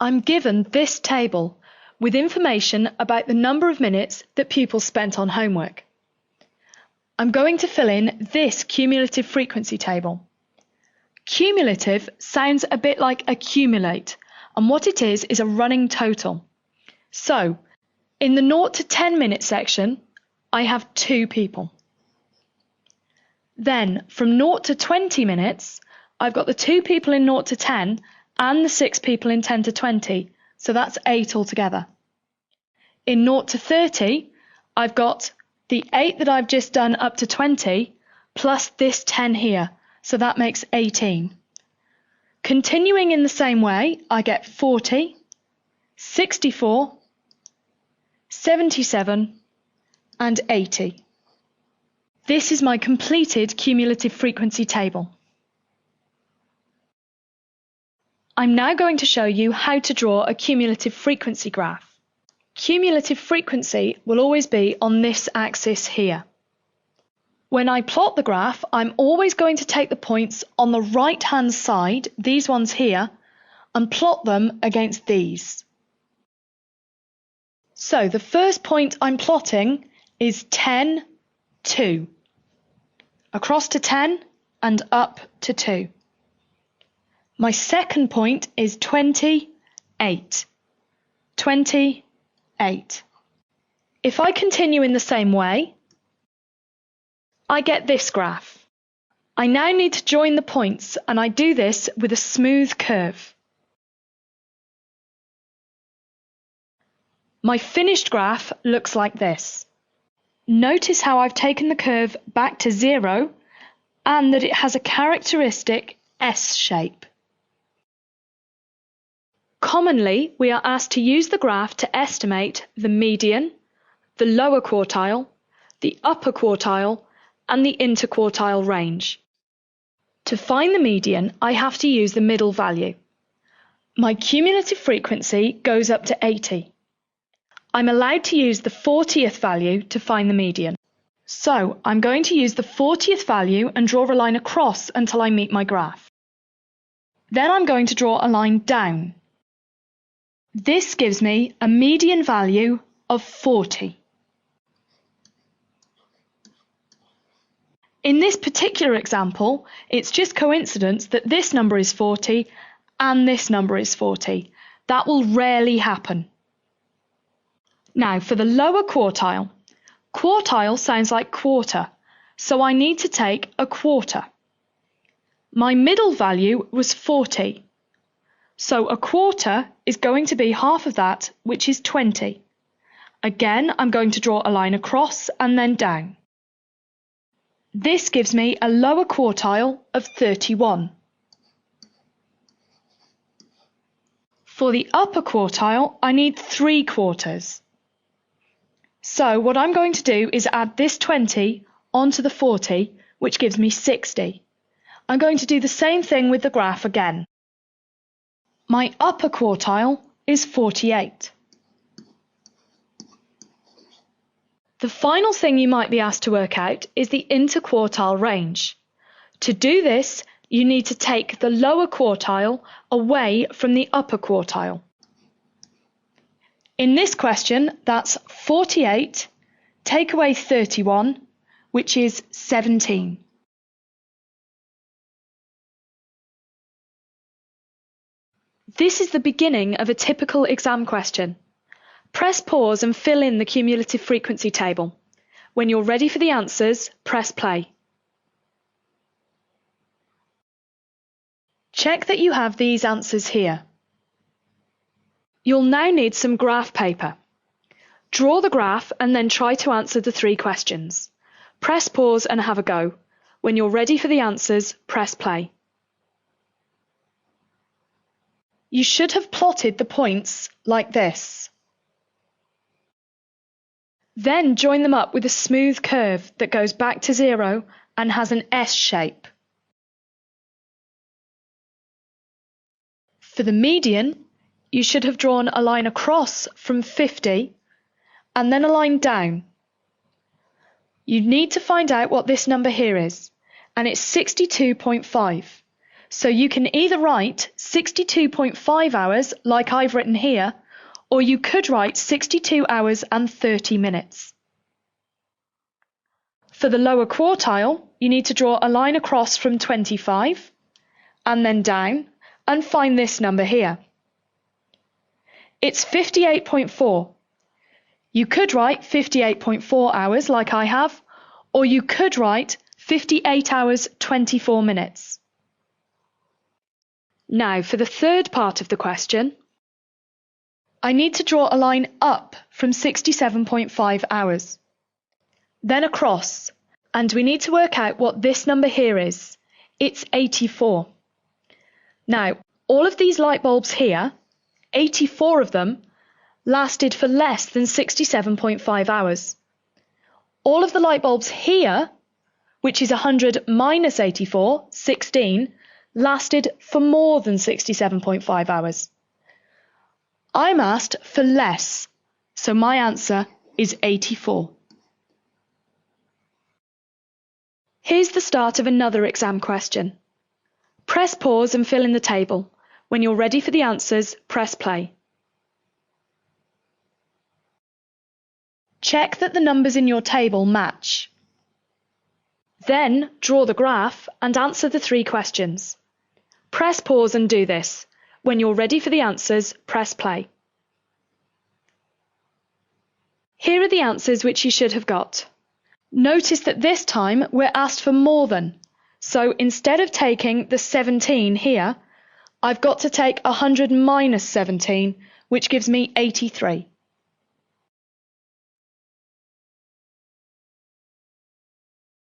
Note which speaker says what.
Speaker 1: I'm given this table with information about the number of minutes that pupils spent on homework. I'm going to fill in this cumulative frequency table. Cumulative sounds a bit like accumulate, and what it is a running total. So, in the 0 to 10 minute section, I have 2 people. Then, from 0 to 20 minutes, I've got the 2 people in 0 to 10 and the 6 people in 10 to 20, so that's 8 altogether. In 0 to 30, I've got the 8 that I've just done up to 20, plus this 10 here, so that makes 18. Continuing in the same way, I get 40, 64, 77, and 80. This is my completed cumulative frequency table. I'm now going to show you how to draw a cumulative frequency graph. Cumulative frequency will always be on this axis here. When I plot the graph, I'm always going to take the points on the right-hand side, these ones here, and plot them against these. So the first point I'm plotting is 10, 2. Across to 10 and up to 2. My second point is 28. 28. If I continue in the same way, I get this graph. I now need to join the points, and I do this with a smooth curve. My finished graph looks like this. Notice how I've taken the curve back to 0 and that it has a characteristic S shape. Commonly, we are asked to use the graph to estimate the median, the lower quartile, the upper quartile, and the interquartile range. To find the median, I have to use the middle value. My cumulative frequency goes up to 80. I'm allowed to use the 40th value to find the median. So I'm going to use the 40th value and draw a line across until I meet my graph. Then I'm going to draw a line down. This gives me a median value of 40. In this particular example, it's just coincidence that this number is 40 and this number is 40. That will rarely happen. Now for the lower quartile. Quartile sounds like quarter, so I need to take a quarter. My middle value was 40. So a quarter is going to be half of that, which is 20. Again, I'm going to draw a line across and then down. This gives me a lower quartile of 31. For the upper quartile, I need 3 quarters. So what I'm going to do is add this 20 onto the 40, which gives me 60. I'm going to do the same thing with the graph again. My upper quartile is 48. The final thing you might be asked to work out is the interquartile range. To do this, you need to take the lower quartile away from the upper quartile. In this question, that's 48, take away 31, which is 17. This is the beginning of a typical exam question. Press pause and fill in the cumulative frequency table. When you're ready for the answers, press play. Check that you have these answers here. You'll now need some graph paper. Draw the graph and then try to answer the 3 questions. Press pause and have a go. When you're ready for the answers, press play. You should have plotted the points like this. Then join them up with a smooth curve that goes back to 0 and has an S shape. For the median, you should have drawn a line across from 50 and then a line down. You need to find out what this number here is, and it's 62.5. So you can either write 62.5 hours like I've written here, or you could write 62 hours and 30 minutes. For the lower quartile, you need to draw a line across from 25 and then down and find this number here. It's 58.4. You could write 58.4 hours like I have, or you could write 58 hours 24 minutes. Now for the third part of the question, I need to draw a line up from 67.5 hours, then across, and we need to work out what this number here is. It's 84. Now, all of these light bulbs here, 84 of them, lasted for less than 67.5 hours. All of the light bulbs here, which is 100 minus 84, 16, lasted for more than 67.5 hours. I'm asked for less, so my answer is 84. Here's the start of another exam question. Press pause and fill in the table. When you're ready for the answers, press play. Check that the numbers in your table match. Then draw the graph and answer the 3 questions. Press pause and do this. When you're ready for the answers, press play. Here are the answers which you should have got. Notice that this time we're asked for more than. So instead of taking the 17 here, I've got to take 100 minus 17, which gives me 83.